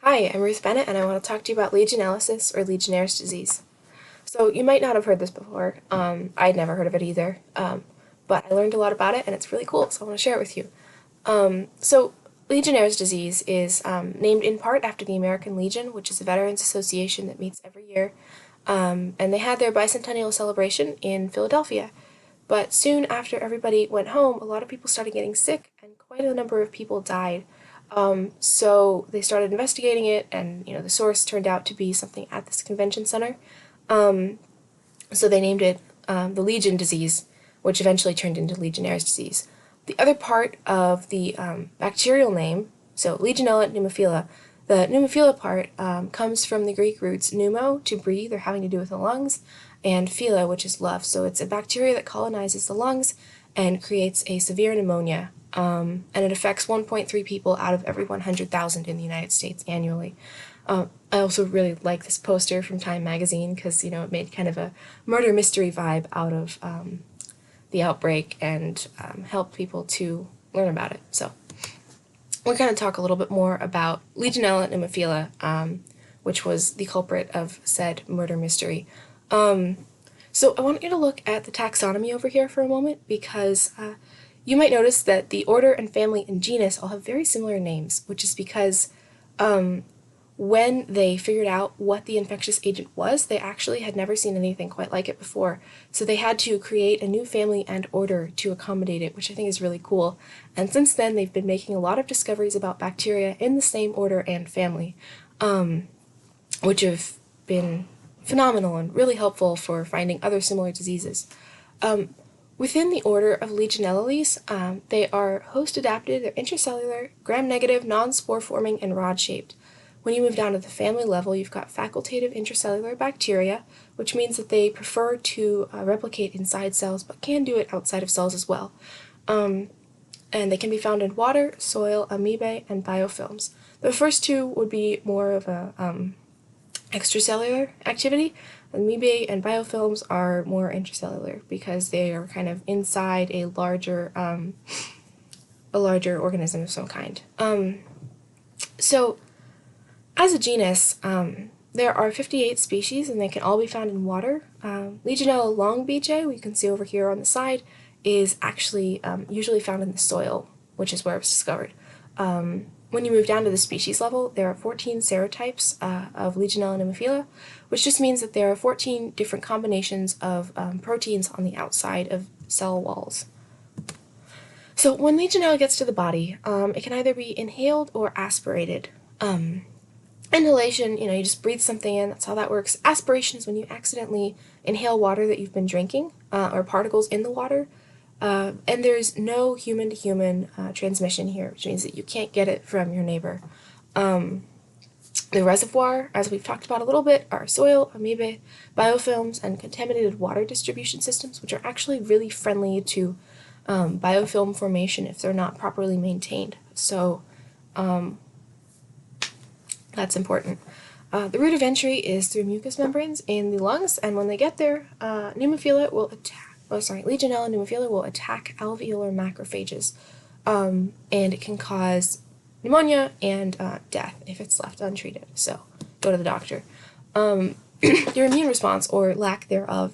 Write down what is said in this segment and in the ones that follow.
Hi, I'm Ruth Bennett, and I want to talk to you about Legionnaires or Legionnaires Disease. So you might not have heard this before. I'd never heard of it either, but I learned a lot about it, and it's really cool, so I want to share it with you. So Legionnaires Disease is named in part after the American Legion, which is a veterans association that meets every year, and they had their bicentennial celebration in Philadelphia. But soon after everybody went home, a lot of people started getting sick, and quite a number of people died. So they started investigating it, and the source turned out to be something at this convention center. So they named it the Legion disease, which eventually turned into Legionnaire's disease. The other part of the bacterial name, so Legionella pneumophila, the pneumophila part comes from the Greek roots pneumo, to breathe or having to do with the lungs, and phila, which is love. So it's a bacteria that colonizes the lungs and creates a severe pneumonia. And it affects 1.3 people out of every 100,000 in the United States annually. I also really like this poster from Time magazine because, it made kind of a murder mystery vibe out of the outbreak and helped people to learn about it. So we're going to talk a little bit more about Legionella pneumophila, which was the culprit of said murder mystery. So I want you to look at the taxonomy over here for a moment because you might notice that the order and family and genus all have very similar names, which is because when they figured out what the infectious agent was, they actually had never seen anything quite like it before. So they had to create a new family and order to accommodate it, which I think is really cool. And since then, they've been making a lot of discoveries about bacteria in the same order and family, which have been phenomenal and really helpful for finding other similar diseases. Within the order of Legionellales, they are host-adapted, they're intracellular, gram-negative, non-spore-forming, and rod-shaped. When you move down to the family level, you've got facultative intracellular bacteria, which means that they prefer to replicate inside cells, but can do it outside of cells as well. And they can be found in water, soil, amoebae, and biofilms. The first two would be more of a extracellular activity. Amoebae and biofilms are more intracellular because they are kind of inside a larger organism of some kind. So as a genus, there are 58 species, and they can all be found in water. Legionella longbeachae, we can see over here on the side, is actually usually found in the soil, which is where it was discovered. When you move down to the species level, there are 14 serotypes of Legionella pneumophila, which just means that there are 14 different combinations of proteins on the outside of cell walls. So when Legionella gets to the body, it can either be inhaled or aspirated. Inhalation, you just breathe something in, that's how that works. Aspiration is when you accidentally inhale water that you've been drinking, or particles in the water. And there's no human-to-human transmission here, which means that you can't get it from your neighbor. The reservoir, as we've talked about a little bit, are soil, amoebae, biofilms, and contaminated water distribution systems, which are actually really friendly to biofilm formation if they're not properly maintained. So that's important. The route of entry is through mucous membranes in the lungs, and when they get there, Legionella pneumophila will attack alveolar macrophages, and it can cause pneumonia and death if it's left untreated. So go to the doctor. Your immune response, or lack thereof,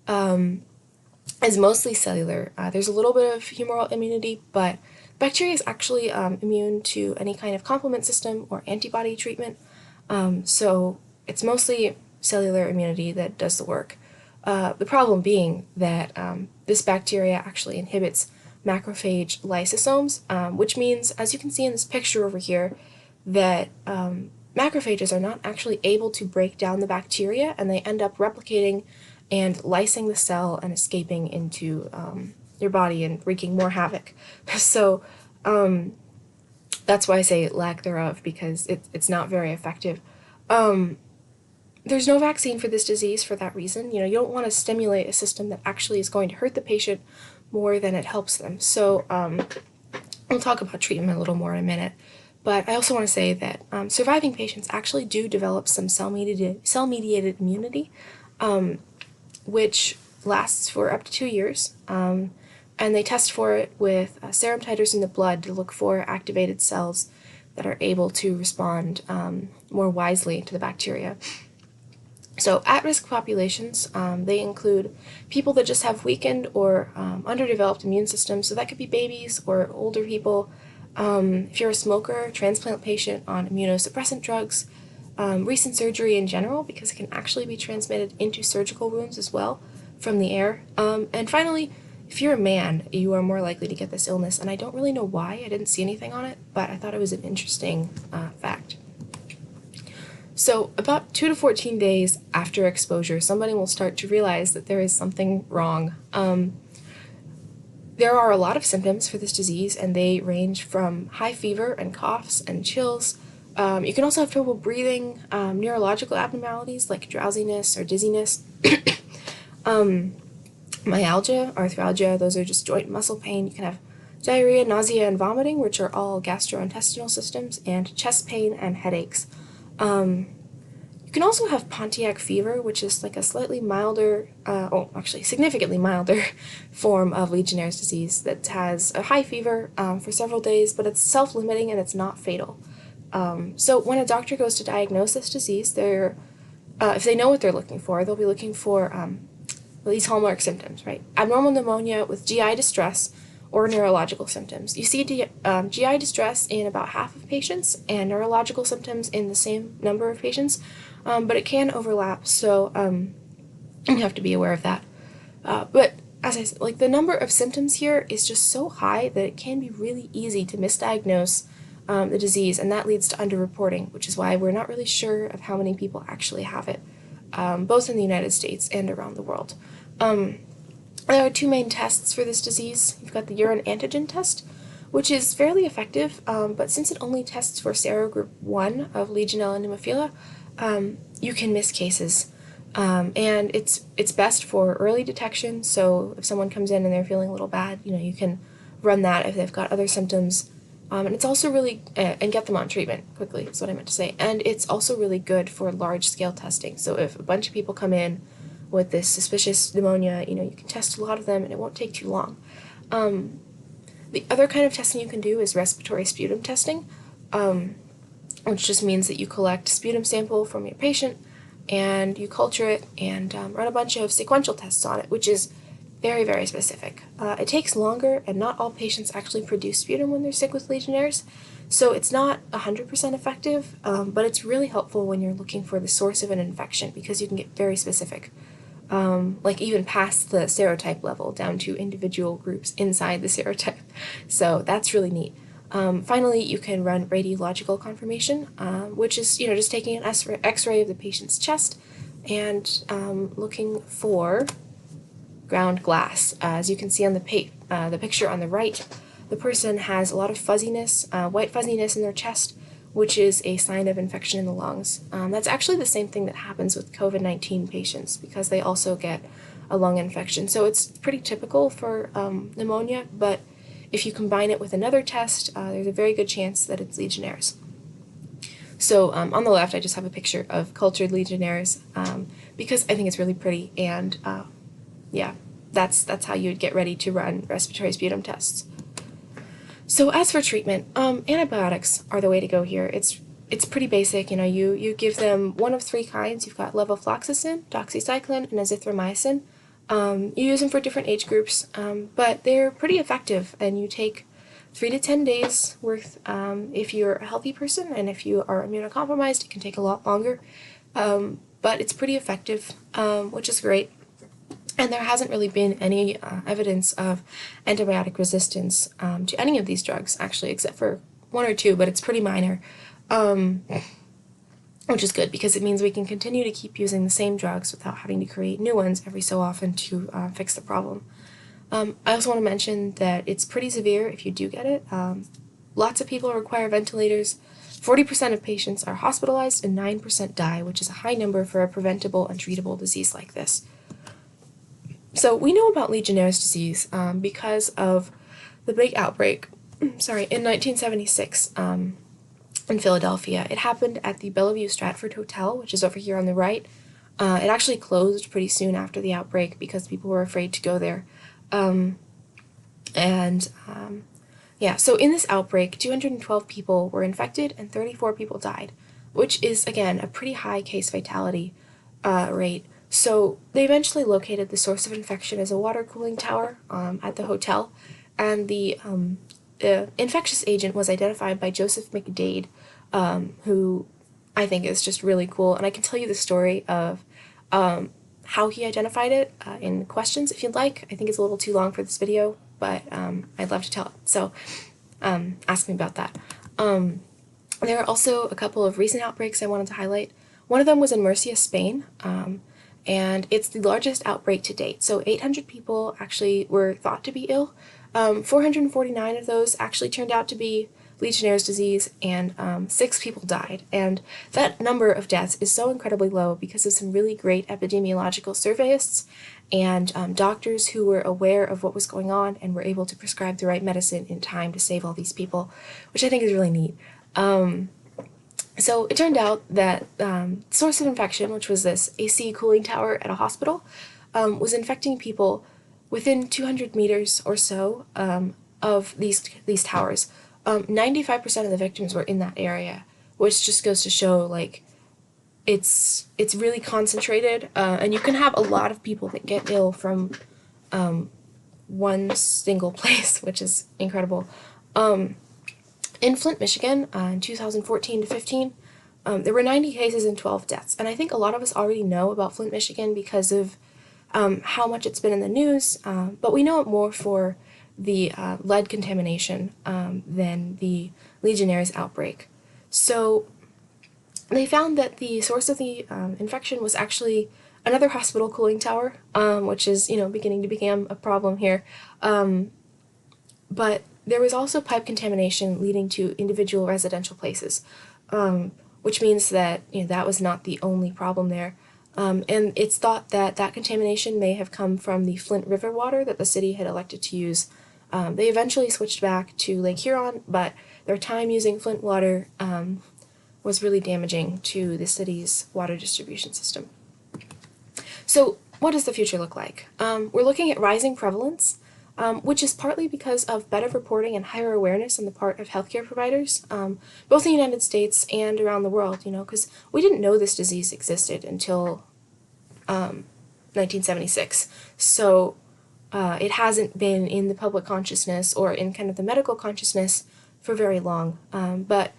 is mostly cellular. There's a little bit of humoral immunity, but bacteria is actually immune to any kind of complement system or antibody treatment. So it's mostly cellular immunity that does the work. The problem being that this bacteria actually inhibits macrophage lysosomes, which means, as you can see in this picture over here, that macrophages are not actually able to break down the bacteria, and they end up replicating and lysing the cell and escaping into your body and wreaking more havoc. So that's why I say lack thereof, because it's not very effective. There's no vaccine for this disease for that reason. You don't want to stimulate a system that actually is going to hurt the patient more than it helps them. So we'll talk about treatment a little more in a minute. But I also want to say that surviving patients actually do develop some cell-mediated immunity, which lasts for up to 2 years. And they test for it with serum titers in the blood to look for activated cells that are able to respond more wisely to the bacteria. So at-risk populations, they include people that just have weakened or underdeveloped immune systems. So that could be babies or older people. If you're a smoker, transplant patient on immunosuppressant drugs, recent surgery in general, because it can actually be transmitted into surgical wounds as well from the air. And finally, if you're a man, you are more likely to get this illness. And I don't really know why. I didn't see anything on it, but I thought it was an interesting fact. So about 2 to 14 days after exposure, somebody will start to realize that there is something wrong. There are a lot of symptoms for this disease, and they range from high fever and coughs and chills. You can also have trouble breathing, neurological abnormalities like drowsiness or dizziness, myalgia, arthralgia, those are just joint muscle pain. You can have diarrhea, nausea, and vomiting, which are all gastrointestinal systems, and chest pain and headaches. You can also have Pontiac fever, which is like a slightly milder, significantly milder form of Legionnaires' disease that has a high fever for several days, but it's self-limiting and it's not fatal. So when a doctor goes to diagnose this disease, if they know what they're looking for, they'll be looking for these hallmark symptoms, right? Abnormal pneumonia with GI distress or neurological symptoms. You see GI distress in about half of patients and neurological symptoms in the same number of patients, but it can overlap, so you have to be aware of that. But as I said, like, the number of symptoms here is just so high that it can be really easy to misdiagnose the disease, and that leads to underreporting, which is why we're not really sure of how many people actually have it, both in the United States and around the world. There are two main tests for this disease. You've got the urine antigen test, which is fairly effective, but since it only tests for serogroup 1 of Legionella pneumophila, you can miss cases. And it's best for early detection, so if someone comes in and they're feeling a little bad, you can run that if they've got other symptoms. And it's also really, and get them on treatment quickly, is what I meant to say. And it's also really good for large-scale testing. So if a bunch of people come in with this suspicious pneumonia, you can test a lot of them and it won't take too long. The other kind of testing you can do is respiratory sputum testing, which just means that you collect sputum sample from your patient and you culture it and run a bunch of sequential tests on it, which is very, very specific. It takes longer, and not all patients actually produce sputum when they're sick with Legionnaires, so it's not 100% effective, but it's really helpful when you're looking for the source of an infection, because you can get very specific, like even past the serotype level down to individual groups inside the serotype. So that's really neat. Finally, you can run radiological confirmation, which is just taking an X-ray of the patient's chest and looking for ground glass. As you can see on the picture on the right, the person has a lot of fuzziness, white fuzziness in their chest, which is a sign of infection in the lungs. That's actually the same thing that happens with COVID-19 patients, because they also get a lung infection. So it's pretty typical for pneumonia, but if you combine it with another test, there's a very good chance that it's Legionnaires. So on the left, I just have a picture of cultured Legionnaires, because I think it's really pretty, and yeah, that's how you'd get ready to run respiratory sputum tests. So as for treatment, antibiotics are the way to go here. It's pretty basic. You give them one of 3 kinds. You've got levofloxacin, doxycycline, and azithromycin. You use them for different age groups, but they're pretty effective, and you take 3 to 10 days worth if you're a healthy person, and if you are immunocompromised, it can take a lot longer, but it's pretty effective, which is great. And there hasn't really been any evidence of antibiotic resistance to any of these drugs, actually, except for 1 or 2, but it's pretty minor, which is good, because it means we can continue to keep using the same drugs without having to create new ones every so often to fix the problem. I also want to mention that it's pretty severe if you do get it. Lots of people require ventilators. 40% of patients are hospitalized and 9% die, which is a high number for a preventable and treatable disease like this. So we know about Legionnaires' disease because of the big outbreak, in 1976 in Philadelphia. It happened at the Bellevue Stratford Hotel, which is over here on the right. It actually closed pretty soon after the outbreak because people were afraid to go there. Yeah, so in this outbreak, 212 people were infected and 34 people died, which is, again, a pretty high case fatality rate. So they eventually located the source of infection as a water cooling tower at the hotel, and the infectious agent was identified by Joseph McDade, who I think is just really cool. And I can tell you the story of how he identified it in questions if you'd like. I think it's a little too long for this video, but I'd love to tell it. So ask me about that. There are also a couple of recent outbreaks I wanted to highlight. One of them was in Murcia, Spain, and it's the largest outbreak to date. So 800 people actually were thought to be ill. 449 of those actually turned out to be Legionnaires' disease, and 6 people died. And that number of deaths is so incredibly low because of some really great epidemiological surveyists and doctors who were aware of what was going on and were able to prescribe the right medicine in time to save all these people, which I think is really neat. So it turned out that source of infection, which was this AC cooling tower at a hospital, was infecting people within 200 meters or so of these towers. 95% of the victims were in that area, which just goes to show, like, it's really concentrated, and you can have a lot of people that get ill from one single place, which is incredible. In Flint, Michigan, in 2014 to 15, there were 90 cases and 12 deaths. And I think a lot of us already know about Flint, Michigan because of how much it's been in the news, but we know it more for the lead contamination than the Legionnaires outbreak. So they found that the source of the infection was actually another hospital cooling tower, which is, beginning to become a problem here. But there was also pipe contamination leading to individual residential places, which means that that was not the only problem there. And it's thought that that contamination may have come from the Flint River water that the city had elected to use. They eventually switched back to Lake Huron, but their time using Flint water was really damaging to the city's water distribution system. So what does the future look like? We're looking at rising prevalence, which is partly because of better reporting and higher awareness on the part of healthcare providers, both in the United States and around the world, because we didn't know this disease existed until 1976. So it hasn't been in the public consciousness or in kind of the medical consciousness for very long. But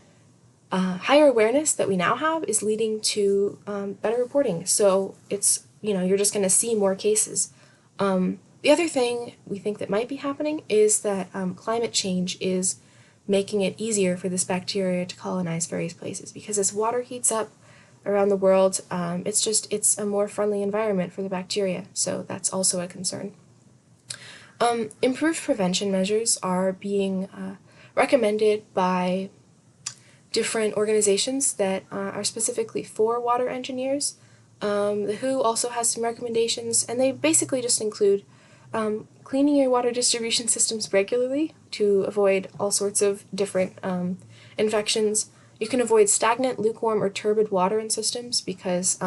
higher awareness that we now have is leading to better reporting. So it's, you're just going to see more cases. The other thing we think that might be happening is that climate change is making it easier for this bacteria to colonize various places, because as water heats up around the world, it's a more friendly environment for the bacteria, so that's also a concern. Improved prevention measures are being recommended by different organizations that are specifically for water engineers. The WHO also has some recommendations, and they basically just include cleaning your water distribution systems regularly to avoid all sorts of different infections. You can avoid stagnant, lukewarm, or turbid water in systems because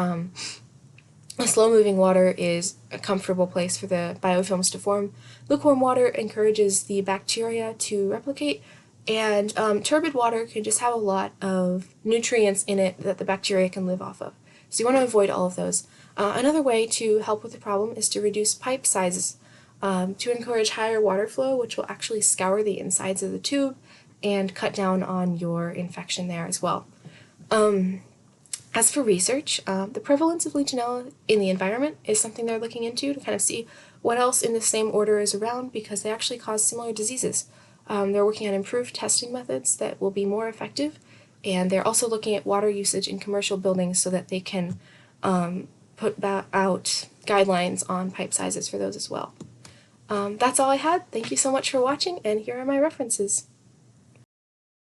slow-moving water is a comfortable place for the biofilms to form. Lukewarm water encourages the bacteria to replicate, and turbid water can just have a lot of nutrients in it that the bacteria can live off of. So you want to avoid all of those. Another way to help with the problem is to reduce pipe sizes to encourage higher water flow, which will actually scour the insides of the tube and cut down on your infection there as well. As for research, the prevalence of Legionella in the environment is something they're looking into to kind of see what else in the same order is around, because they actually cause similar diseases. They're working on improved testing methods that will be more effective, and they're also looking at water usage in commercial buildings so that they can put out guidelines on pipe sizes for those as well. That's all I had. Thank you so much for watching, and here are my references.